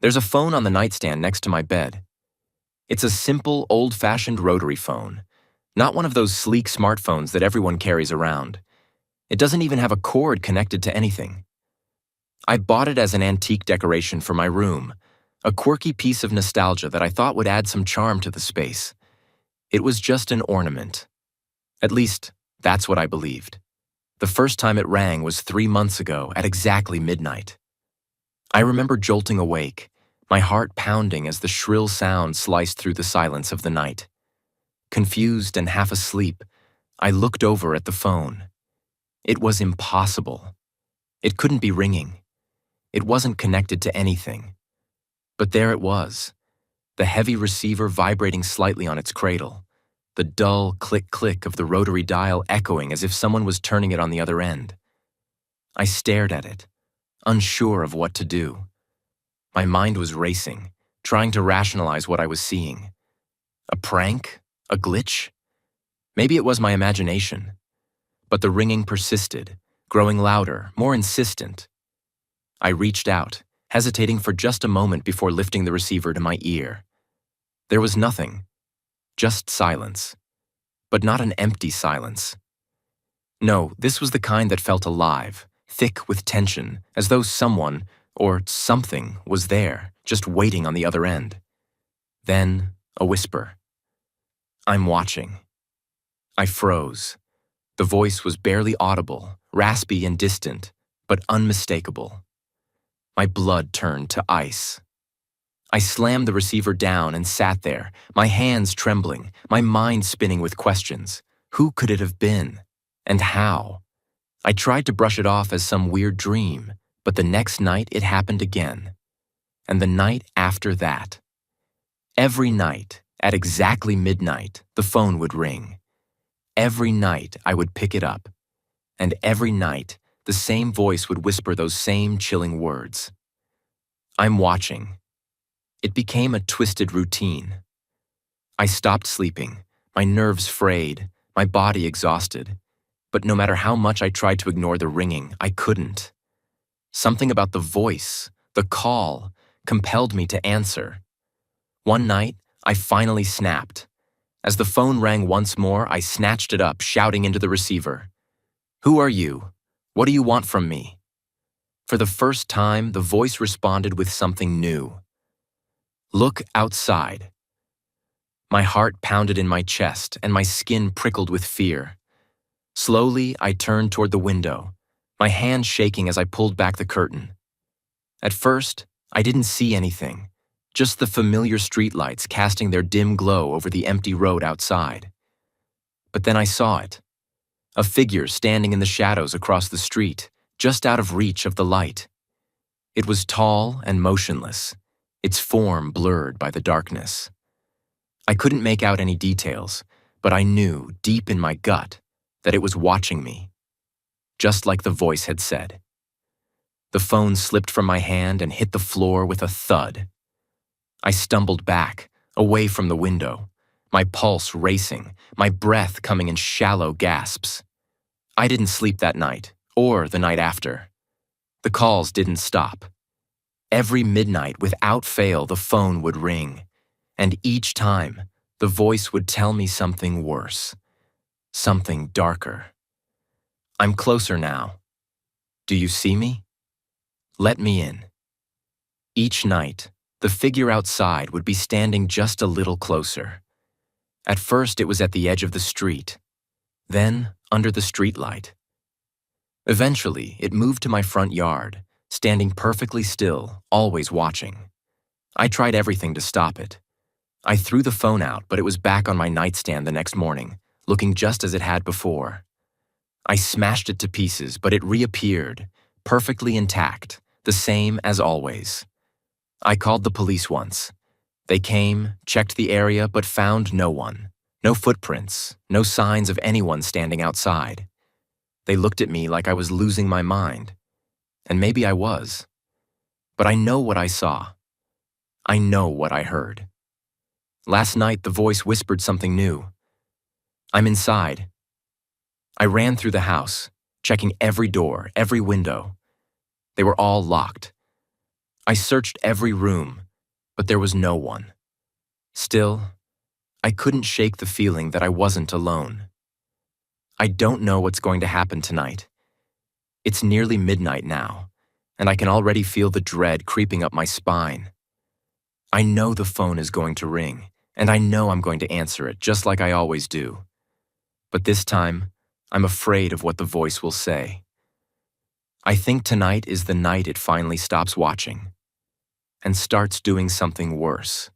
There's a phone on the nightstand next to my bed. It's a simple, old-fashioned rotary phone, not one of those sleek smartphones that everyone carries around. It doesn't even have a cord connected to anything. I bought it as an antique decoration for my room, a quirky piece of nostalgia that I thought would add some charm to the space. It was just an ornament. At least, that's what I believed. The first time it rang was 3 months ago at exactly midnight. I remember jolting awake, my heart pounding as the shrill sound sliced through the silence of the night. Confused and half asleep, I looked over at the phone. It was impossible. It couldn't be ringing. It wasn't connected to anything. But there it was, the heavy receiver vibrating slightly on its cradle, the dull click-click of the rotary dial echoing as if someone was turning it on the other end. I stared at it, unsure of what to do. My mind was racing, trying to rationalize what I was seeing. A prank? A glitch? Maybe it was my imagination. But the ringing persisted, growing louder, more insistent. I reached out, hesitating for just a moment before lifting the receiver to my ear. There was nothing, just silence. But not an empty silence. No, this was the kind that felt alive, thick with tension, as though someone, or something, was there, just waiting on the other end. Then, a whisper. "I'm watching." I froze. The voice was barely audible, raspy and distant, but unmistakable. My blood turned to ice. I slammed the receiver down and sat there, my hands trembling, my mind spinning with questions. Who could it have been? And how? I tried to brush it off as some weird dream, but the next night it happened again. And the night after that. Every night, at exactly midnight, the phone would ring. Every night I would pick it up. And every night, the same voice would whisper those same chilling words. "I'm watching." It became a twisted routine. I stopped sleeping, my nerves frayed, my body exhausted. But no matter how much I tried to ignore the ringing, I couldn't. Something about the voice, the call, compelled me to answer. One night, I finally snapped. As the phone rang once more, I snatched it up, shouting into the receiver. "Who are you? What do you want from me?" For the first time, the voice responded with something new. "Look outside." My heart pounded in my chest and my skin prickled with fear. Slowly, I turned toward the window, my hand shaking as I pulled back the curtain. At first, I didn't see anything, just the familiar streetlights casting their dim glow over the empty road outside. But then I saw it, a figure standing in the shadows across the street, just out of reach of the light. It was tall and motionless, its form blurred by the darkness. I couldn't make out any details, but I knew, deep in my gut, that it was watching me, just like the voice had said. The phone slipped from my hand and hit the floor with a thud. I stumbled back, away from the window, my pulse racing, my breath coming in shallow gasps. I didn't sleep that night, or the night after. The calls didn't stop. Every midnight, without fail, the phone would ring, and each time, the voice would tell me something worse, something darker. "I'm closer now. Do you see me? Let me in." Each night, the figure outside would be standing just a little closer. At first, it was at the edge of the street, then under the streetlight. Eventually, it moved to my front yard, standing perfectly still, always watching. I tried everything to stop it. I threw the phone out, but it was back on my nightstand the next morning, looking just as it had before. I smashed it to pieces, but it reappeared, perfectly intact, the same as always. I called the police once. They came, checked the area, but found no one. No footprints, no signs of anyone standing outside. They looked at me like I was losing my mind. And maybe I was. But I know what I saw. I know what I heard. Last night, the voice whispered something new. "I'm inside." I ran through the house, checking every door, every window. They were all locked. I searched every room, but there was no one. Still, I couldn't shake the feeling that I wasn't alone. I don't know what's going to happen tonight. It's nearly midnight now, and I can already feel the dread creeping up my spine. I know the phone is going to ring, and I know I'm going to answer it just like I always do. But this time, I'm afraid of what the voice will say. I think tonight is the night it finally stops watching and starts doing something worse.